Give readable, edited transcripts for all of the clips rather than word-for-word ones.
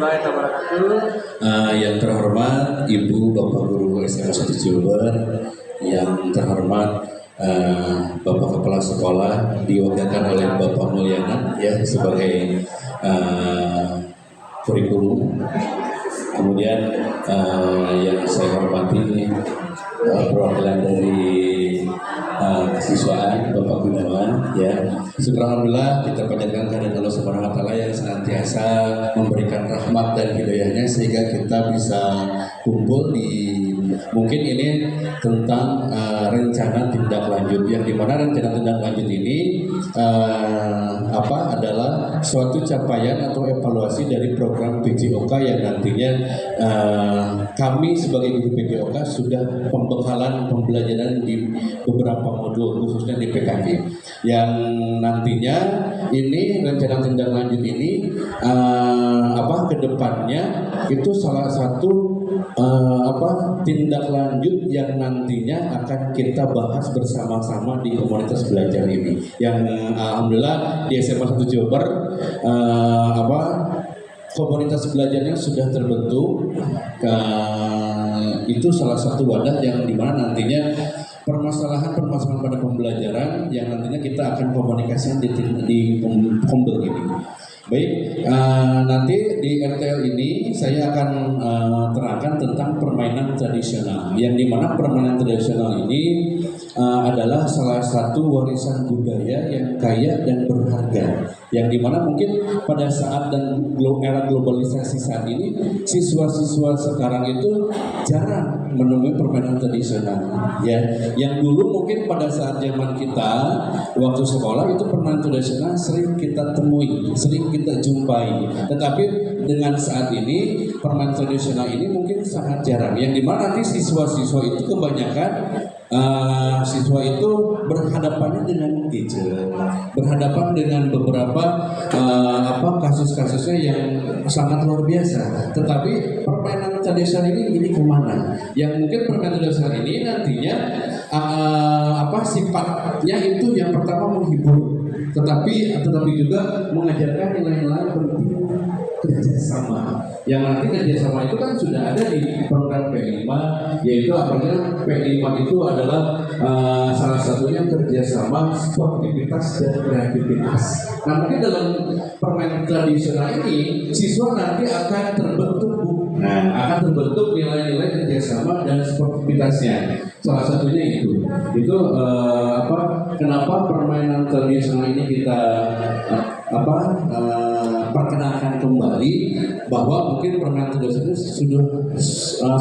warahmatullahi wabarakatuh. Yang terhormat Ibu Bapak Guru SMA 1 Jember, yang terhormat Bapak Kepala Sekolah diwakilkan oleh Bapak Mulyana ya sebagai kurikulum. Kemudian yang saya hormati perwakilan dari kesiswaan Bapak Gunawan ya. Alhamdulillah kita panjatkan kehadirat Allah Subhanahu wa taala yang senantiasa memberikan rahmat dan hidayahnya sehingga kita bisa kumpul di mungkin ini tentang rencana tindak lanjut yang dimana rencana tindak lanjut ini adalah suatu capaian atau evaluasi dari program PJOK yang nantinya kami sebagai guru PJOK sudah pembekalan pembelajaran di beberapa modul khususnya di PKG yang nantinya ini rencana tindak lanjut ini ke depannya itu salah satu tindak lanjut yang nantinya akan kita bahas bersama-sama di komunitas belajar ini yang alhamdulillah di SMA 1 Jember komunitas belajarnya sudah terbentuk. Itu salah satu wadah yang dimana nantinya permasalahan pada pembelajaran yang nantinya kita akan komunikasikan di Kombel ini. Baik, nanti di RTL ini saya akan terangkan tentang permainan tradisional yang dimana permainan tradisional ini adalah salah satu warisan budaya yang kaya dan berharga yang dimana mungkin pada saat dan era globalisasi saat ini siswa-siswa sekarang itu jarang menemui permainan tradisional ya yang dulu mungkin pada saat zaman kita waktu sekolah itu permainan tradisional sering kita temui, sering kita jumpai, tetapi dengan saat ini permainan tradisional ini mungkin sangat jarang yang dimana nanti siswa-siswa itu kebanyakan siswa itu berhadapannya dengan gadget, berhadapan dengan beberapa kasus-kasusnya yang sangat luar biasa. Tetapi permainan tradisional ini kemana? Yang mungkin permainan tradisional ini nantinya sifatnya itu yang pertama menghibur, tetapi juga mengajarkan nilai-nilai penting kerjasama. Yang nanti kerjasama itu kan sudah ada di program P5, yaitu P5 itu adalah salah satunya kerjasama, sportivitas dan kreativitas. Nah mungkin dalam permainan tradisional ini siswa nanti akan terbentuk nilai-nilai kerjasama dan sportivitasnya. Salah satunya itu kenapa permainan tradisional ini kita perkenalkan kembali bahwa mungkin permainan tradisional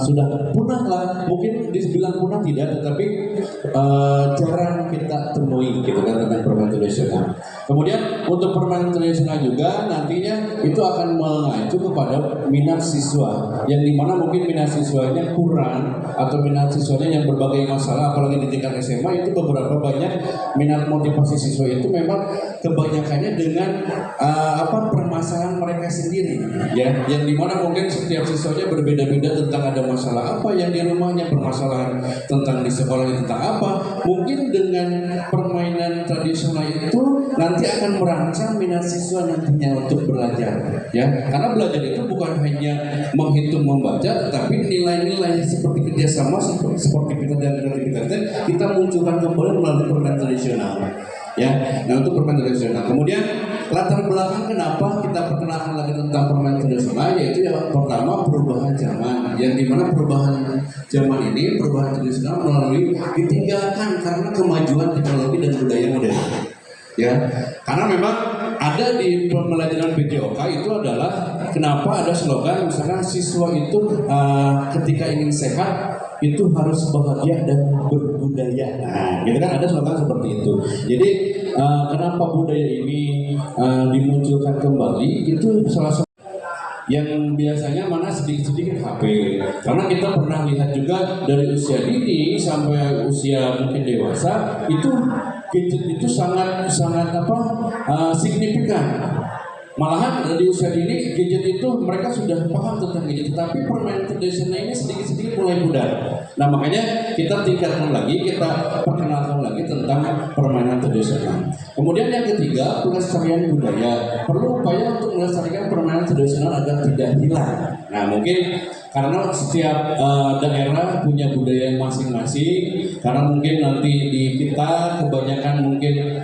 sudah punah lah, mungkin dibilang punah tidak, tetapi jarang kita temui gitu kan tentang permainan tradisional. Kemudian untuk permainan tradisional juga nantinya itu akan mengacu kepada minat siswa yang dimana mungkin minat siswanya kurang atau minat siswanya yang berbagai masalah, apalagi di tingkat SMA itu beberapa banyak minat motivasi siswa itu memang kebanyakannya dengan permasalahan mereka sendiri ya, yang dimana mungkin setiap siswanya berbeda-beda tentang ada masalah apa yang di rumahnya, permasalahan tentang di sekolahnya tentang apa. Mungkin dengan permainan tradisional itu nanti akan merangsang minat siswa nantinya untuk belajar ya, karena belajar itu bukan hanya menghitung membaca, tetapi nilai-nilai seperti kerjasama, sportivitas dan kreativitasnya kita munculkan kembali melalui permainan tradisional ya. Nah untuk permainan tradisional, kemudian latar belakang kenapa kita perkenalkan lagi tentang permainan tradisional, yaitu yang pertama perubahan zaman, yang dimana perubahan zaman ini, perubahan tradisional melalui ditinggalkan karena kemajuan teknologi dan budaya modern ya. Karena memang ada di pembelajaran PJOK itu adalah kenapa ada slogan misalkan siswa itu ketika ingin sehat itu harus bahagia dan berbudaya. Nah, gitu kan ada slogan seperti itu. Jadi kenapa budaya ini dimunculkan kembali itu salah satu yang biasanya mana sedikit-sedikit HP. Karena kita pernah lihat juga dari usia dini sampai usia mungkin dewasa itu gadget itu sangat signifikan Malahan di usia dini gadget itu mereka sudah paham tentang gadget, tetapi permainan tradisional ini sedikit-sedikit mulai pudar. Nah makanya kita tingkatkan lagi, kita perkenalkan lagi tentang permainan tradisional. Kemudian yang ketiga, pelestarian budaya. Perlu upaya untuk melestarikan permainan tradisional agar tidak hilang. Nah mungkin karena setiap daerah punya budaya masing-masing, karena mungkin nanti di kita kebanyakan mungkin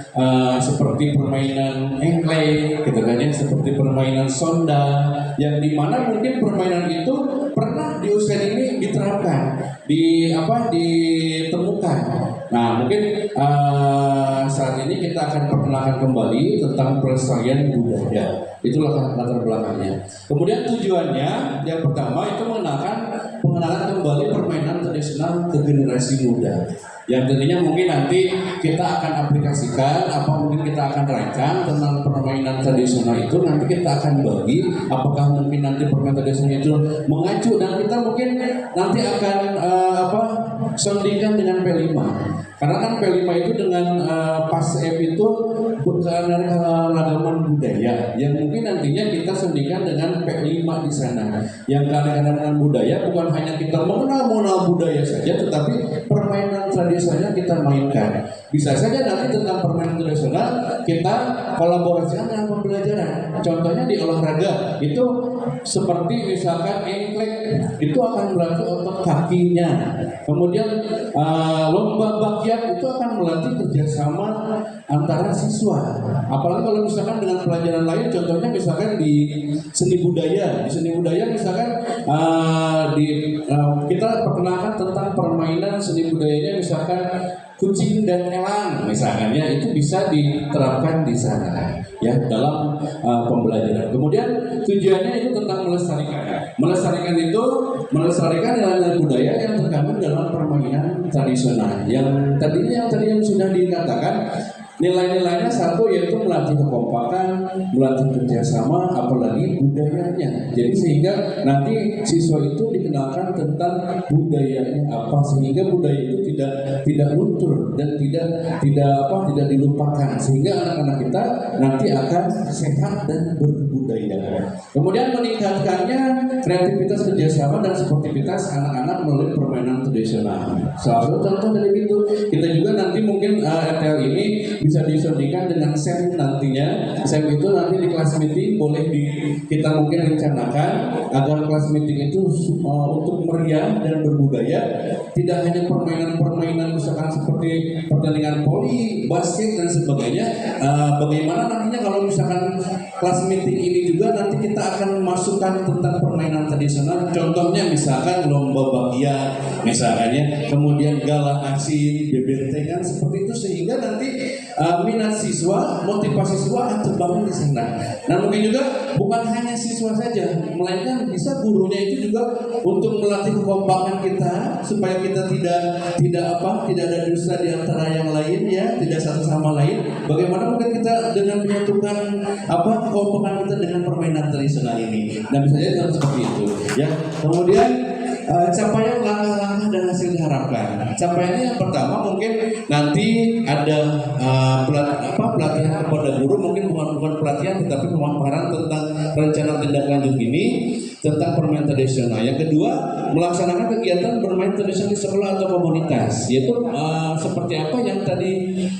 seperti permainan engklek gitu kan ya, seperti permainan sonda, yang dimana mungkin permainan itu pernah di usia ini diterapkan, ditemukan. Nah mungkin saat ini kita akan perkenalkan kembali tentang pelestarian budaya. Itulah latar belakangnya. Kemudian tujuannya yang pertama itu pengenalan kembali permainan tradisional ke generasi muda. Yang tentunya mungkin nanti kita akan aplikasikan, mungkin kita akan rancang tentang permainan tradisional itu. Nanti kita akan bagi, apakah mungkin nanti permainan tradisional itu mengacu, dan kita mungkin nanti akan sondingkan dengan P5. Karena kan P5 itu dengan PASEP itu keragaman budaya yang mungkin nantinya kita sondingkan dengan P5 di sana. Yang keragaman budaya bukan hanya kita mengenal budaya saja, tetapi permainan tradisionalnya kita mainkan. Bisa saja nanti tentang permainan tradisional kita kolaborasikan dengan pembelajaran. Contohnya di olahraga itu seperti misalkan engklek itu akan melatih otot kakinya. Kemudian lomba bakiak itu akan melatih kerjasama antara siswa. Apalagi kalau misalkan dengan pelajaran lain, contohnya misalkan di seni budaya. Di seni budaya misalkan kita perkenalkan tentang permainan seni budayanya, misalkan kucing dan elang misalkan ya, itu bisa diterapkan di sana ya dalam pembelajaran. Kemudian tujuannya itu tentang melestarikan nilai-nilai budaya yang terkandung dalam permainan tradisional. Yang tadi yang sudah dikatakan, nilai-nilainya satu yaitu melatih kekompakan, melatih kerjasama, apalagi budayanya. Jadi sehingga nanti siswa itu dikenalkan tentang budayanya apa, sehingga budaya itu tidak luntur dan tidak dilupakan, sehingga anak-anak kita nanti akan sehat dan berbudaya. Kemudian meningkatkannya kreativitas kerjasama dan sportivitas anak-anak melalui permainan tradisional. Salah satu contoh dari itu, kita juga nanti mungkin RTL ini bisa disandingkan dengan SEM nantinya. SEM itu nanti di kelas meeting boleh kita mungkin rencanakan agar kelas meeting itu untuk meriah dan berbudaya, tidak hanya permainan misalkan seperti pertandingan voli, basket dan sebagainya. Bagaimana nantinya kalau misalkan kelas meeting ini juga nanti kita akan masukkan tentang permainan tradisional. Contohnya misalkan lomba bakiak misalnya, kemudian gala asin, bebentengan seperti itu, sehingga nanti minat siswa, motivasi siswa akan terbangun di sana. Nah mungkin juga bukan hanya siswa saja, melainkan bisa gurunya itu juga untuk melatih kekompakan kita supaya kita tidak ada dusta di antara yang lain ya, tidak satu sama lain. Bagaimana mungkin kita dengan menyatukan kekompakan kita dengan permainan tradisional ini. Nah bisa jadi seperti itu ya. Kemudian capaian langkah-langkah dan hasil diharapkan. Capaiannya yang pertama mungkin nanti ada pelatihan kepada guru, mungkin bukan pelatihan tetapi pemaparan tentang rencana tindak lanjut ini tentang permainan tradisional. Yang kedua, melaksanakan kegiatan bermain tradisional di sekolah atau komunitas, yaitu seperti apa yang tadi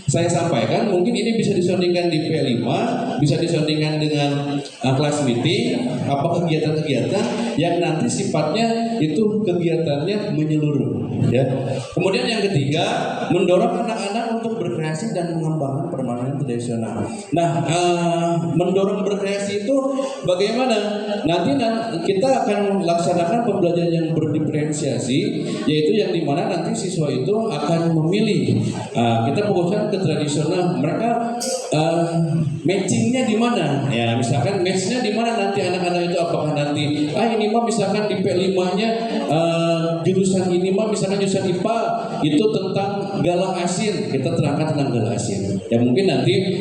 saya sampaikan. Mungkin ini bisa disandingkan di P5, bisa disandingkan dengan kelas meeting, kegiatan-kegiatan yang nanti sifatnya itu kegiatannya menyeluruh ya. Kemudian yang ketiga, mendorong anak-anak untuk berkreasi dan mengembangkan permainan tradisional. Nah, mendorong berkreasi itu bagaimana? Nanti kita akan melaksanakan pembelajaran yang berdiferensiasi, yaitu yang dimana nanti siswa itu akan memilih. Kita fokuskan ke tradisional, mereka matchingnya di mana? Ya, misalkan matchnya di mana nanti anak-anak itu, apakah nanti ini mah misalkan di P5-nya jurusan ini mah misalkan jurusan IPA itu tentang gala asin, kita terangkan tentang gala asin. Ya mungkin nanti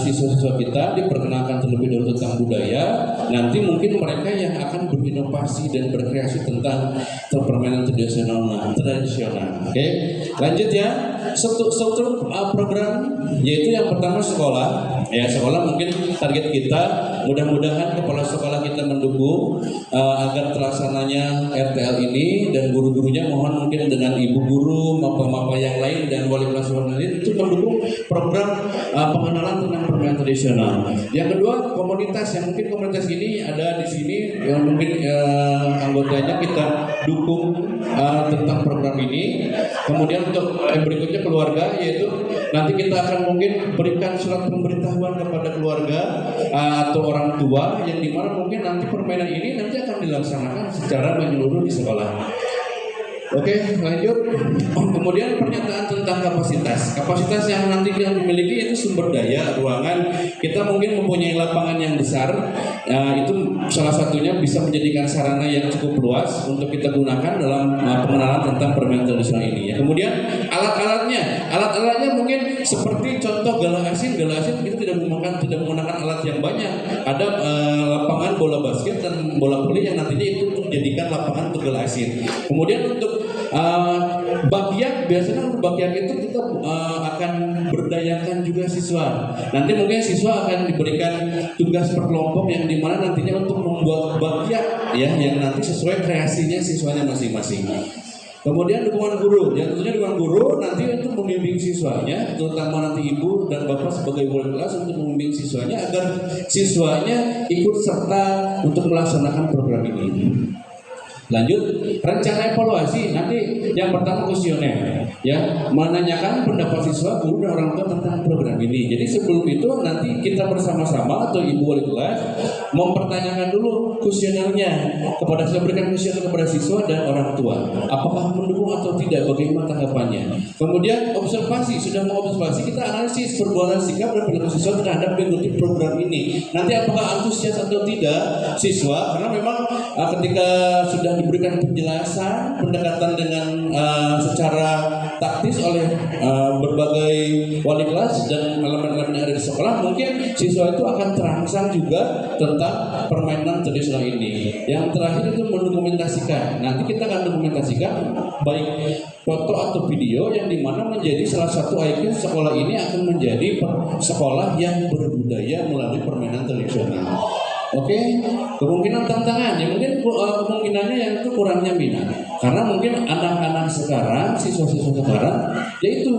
siswa-siswa kita diperkenalkan terlebih dahulu tentang budaya, nanti mungkin mereka yang akan berinovasi dan berkreasi tentang permainan tradisional. Oke, lanjut ya. Struktur program yaitu yang pertama sekolah. Ya, sekolah mungkin target kita, mudah-mudahan kepala sekolah kita mendukung agar terlaksananya RTL ini, dan guru-gurunya mohon mungkin dengan ibu guru, mapa-mapa yang lain dan wali kelas lain itu mendukung program pengenalan tentang permainan tradisional. Yang kedua, komunitas, yang mungkin komunitas ini ada di sini yang mungkin anggotanya kita dukung tentang program ini. Kemudian untuk berikutnya keluarga, yaitu nanti kita akan mungkin berikan surat pemberitahuan kepada keluarga atau orang tua yang dimana mungkin nanti permainan ini nanti akan dilaksanakan secara menyeluruh di sekolah. Oke, lanjut. Kemudian pernyataan tentang kapasitas. Kapasitas yang nanti kita dimiliki itu sumber daya, ruangan. Kita mungkin mempunyai lapangan yang besar. Itu salah satunya bisa menjadikan sarana yang cukup luas untuk kita gunakan dalam pengenalan tentang permainan tradisional ini. Ya. Kemudian alat-alatnya mungkin seperti contoh gala asin. Gala asin kita tidak menggunakan alat yang banyak. Ada lapangan bola basket dan bola voli yang nantinya itu untuk dijadikan lapangan untuk gala asin. Kemudian untuk bakyak, biasanya untuk bakyak itu kita akan berdayakan juga siswa. Nanti mungkin siswa akan diberikan tugas per kelompok yang dimana nantinya untuk membuat bakyak ya, yang nanti sesuai kreasinya siswanya masing-masing. Kemudian dukungan guru, yang tentunya dukungan guru nanti untuk membimbing siswanya, terutama nanti ibu dan bapak sebagai wali kelas untuk membimbing siswanya agar siswanya ikut serta untuk melaksanakan program ini. Lanjut, rencana evaluasi nanti yang pertama kuesioner, ya, menanyakan pendapat siswa, guru dan orang tua tentang program ini. Jadi sebelum itu nanti kita bersama-sama atau ibu wali kelas mempertanyakan dulu kuesionernya kepada siswa, berikan kuesioner kepada siswa dan orang tua. Apakah mendukung atau tidak? Bagaimana tanggapannya? Kemudian observasi, sudah mengobservasi kita analisis perubahan sikap dan perilaku siswa terhadap mengikuti program ini. Nanti apakah antusias atau tidak siswa? Karena memang ketika sudah diberikan penjelasan, pendekatan dengan secara taktis oleh berbagai wali kelas dan elemen-elemen yang ada di sekolah, mungkin siswa itu akan terangsang juga tentang permainan tradisional ini. Yang terakhir itu mendokumentasikan. Nanti kita akan dokumentasikan baik foto atau video yang dimana menjadi salah satu ikon sekolah ini akan menjadi sekolah yang berbudaya melalui permainan tradisional. Oke, kemungkinan tantangan ya mungkin kemungkinannya yang itu kurangnya minat, karena mungkin anak-anak sekarang, siswa-siswa sekarang, yaitu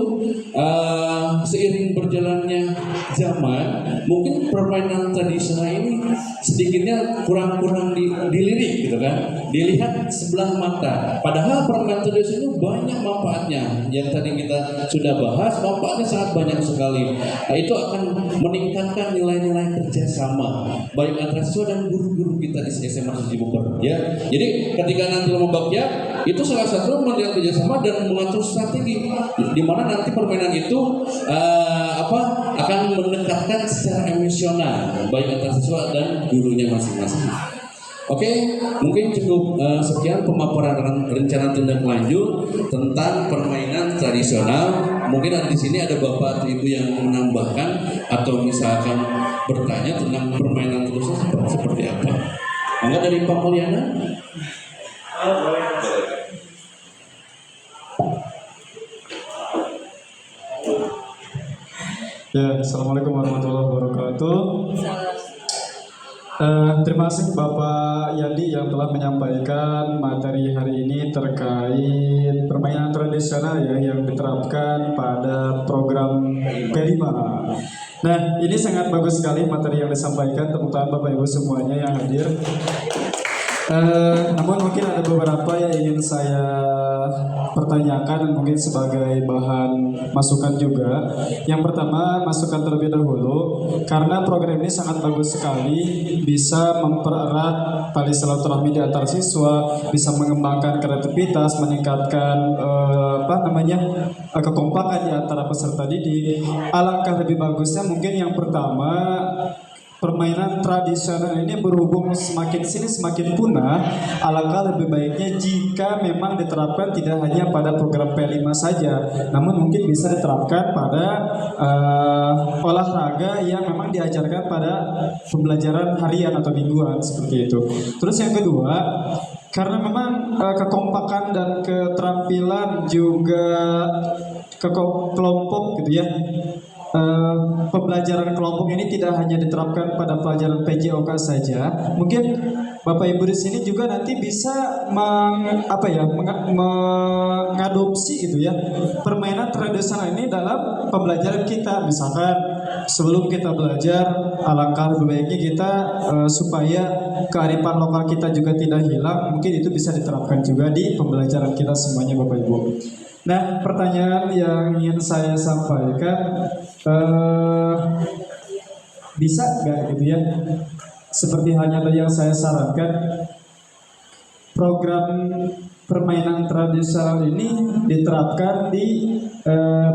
seiring berjalannya zaman, mungkin permainan tradisional ini sedikitnya kurang dilirik gitu kan, dilihat sebelah mata. Padahal permainan tradisional itu banyak manfaatnya, yang tadi kita sudah bahas, manfaatnya sangat banyak sekali. Nah, itu akan meningkatkan nilai-nilai kerjasama baik antara siswa dan guru-guru kita di SMA Suci Bogor ya. Jadi ketika nanti lomba bakyak itu salah satu model kerjasama dan mengatur strategi di mana nanti permainan itu akan mendekatkan secara emosional baik antara siswa dan gurunya masing-masing. Oke, mungkin cukup sekian pemaparan rencana tindak lanjut tentang permainan tradisional. Mungkin di sini ada bapak atau ibu yang menambahkan atau misalkan bertanya tentang permainan tradisional seperti apa. Enggak dari Pak Mulyana? Ya, assalamualaikum warahmatullahi wabarakatuh. Terima kasih Bapak Yandi yang telah menyampaikan materi hari ini terkait permainan tradisional ya yang diterapkan pada program P5. Nah, ini sangat bagus sekali materi yang disampaikan, tepuk tangan Bapak Ibu semuanya yang hadir. Namun mungkin ada beberapa yang ingin saya pertanyakan mungkin sebagai bahan masukan juga. Yang pertama, masukan terlebih dahulu, karena program ini sangat bagus sekali, bisa mempererat tali silaturahmi di antar siswa, bisa mengembangkan kreativitas, meningkatkan kekompakan di antara peserta didik. Alangkah lebih bagusnya mungkin yang pertama permainan tradisional ini berhubung semakin sini semakin punah, alangkah lebih baiknya jika memang diterapkan tidak hanya pada program P5 saja, namun mungkin bisa diterapkan pada olahraga yang memang diajarkan pada pembelajaran harian atau mingguan seperti itu. Terus yang kedua, karena memang kekompakan dan keterampilan juga kelompok gitu ya. Pembelajaran kelompok ini tidak hanya diterapkan pada pelajaran PJOK saja. Mungkin Bapak Ibu di sini juga nanti bisa mengadopsi gitu ya permainan tradisional ini dalam pembelajaran kita. Misalkan sebelum kita belajar, alangkah lebih baiknya kita supaya kearifan lokal kita juga tidak hilang. Mungkin itu bisa diterapkan juga di pembelajaran kita semuanya, Bapak Ibu. Nah, pertanyaan yang ingin saya sampaikan, bisa nggak gitu ya, seperti hanya tadi yang saya sarankan, program permainan tradisional ini diterapkan di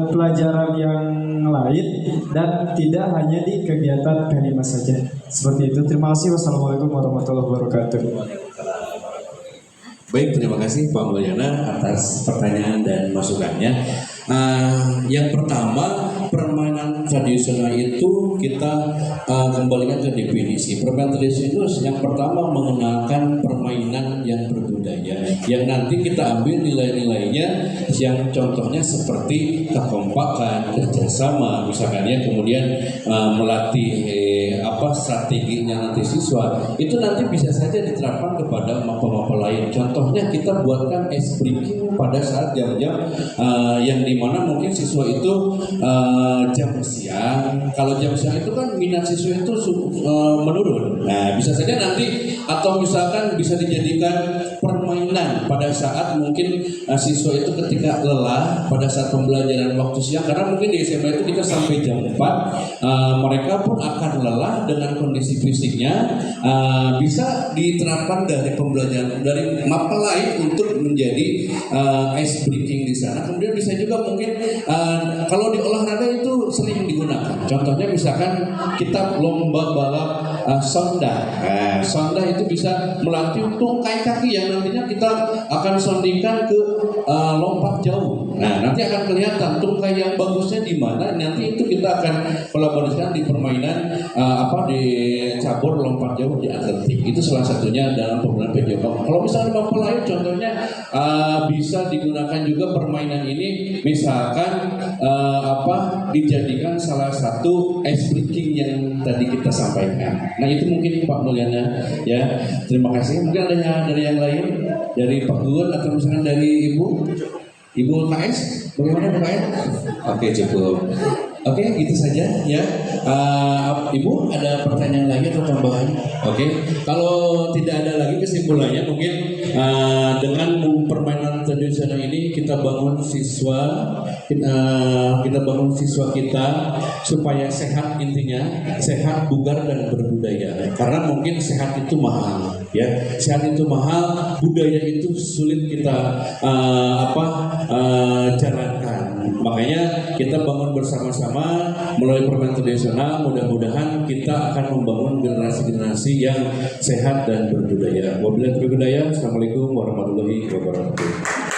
pelajaran yang lain dan tidak hanya di kegiatan P5 saja. Seperti itu. Terima kasih. Wassalamualaikum warahmatullahi wabarakatuh. Baik, terima kasih Pak Mulyana atas pertanyaan dan masukannya. Yang pertama, permainan tradisional itu kita kembalikan ke definisi. Permainan tradisional yang pertama mengenalkan permainan yang berbudaya, yang nanti kita ambil nilai-nilainya, yang contohnya seperti kekompakan, kerjasama, misalkan ya, kemudian melatih strateginya nanti siswa itu nanti bisa saja diterapkan kepada mapa-mapa lain. Contohnya kita buatkan ice breaking pada saat jam-jam yang dimana mungkin siswa itu jam siang. Kalau jam siang itu kan minat siswa itu menurun. Nah, bisa saja nanti atau misalkan bisa dijadikan permainan pada saat mungkin siswa itu ketika lelah pada saat pembelajaran waktu siang, karena mungkin di SMA itu kita sampai jam 4, mereka pun akan lelah dengan kondisi fisiknya. Bisa diterapkan dari pembelajaran dari mapa lain untuk menjadi ice breaking di sana. Kemudian bisa juga mungkin kalau di olahraga itu sering digunakan. Contohnya misalkan kita lomba balap sonda. Sonda itu bisa melatih tungkai kaki yang nantinya kita akan sondingkan ke lompat jauh. Nah, nanti akan kelihatan tungkai yang bagusnya di mana. Nanti itu kita akan kolaborasikan di permainan di cabur lompat jauh di atletik. Itu salah satunya dalam permainan PJOK. Kalau misalnya bapak lain contohnya bisa digunakan juga permainan ini, misalkan dijadikan salah satu ice breaking yang tadi kita sampaikan. Nah, itu mungkin Pak Mulyana ya. Terima kasih. Mungkin ada dari yang lain, dari Pak Gun atau misalkan dari Ibu KS, bagaimana Pak KS? Oke, cukup. Oke, itu saja ya. Ibu ada pertanyaan lagi atau tambahan? Oke, kalau tidak ada lagi kesimpulannya mungkin dengan permainan tradisional ini kita bangun siswa kita supaya sehat, intinya sehat, bugar dan berbudaya. Karena mungkin sehat itu mahal ya. Sehat itu mahal, budaya itu sulit kita jalankan. Makanya kita bangun bersama-sama melalui permainan tradisional. Mudah-mudahan kita akan membangun generasi-generasi yang sehat dan berbudaya. Wabillahi taufiq wal hidayah. Assalamualaikum warahmatullahi wabarakatuh.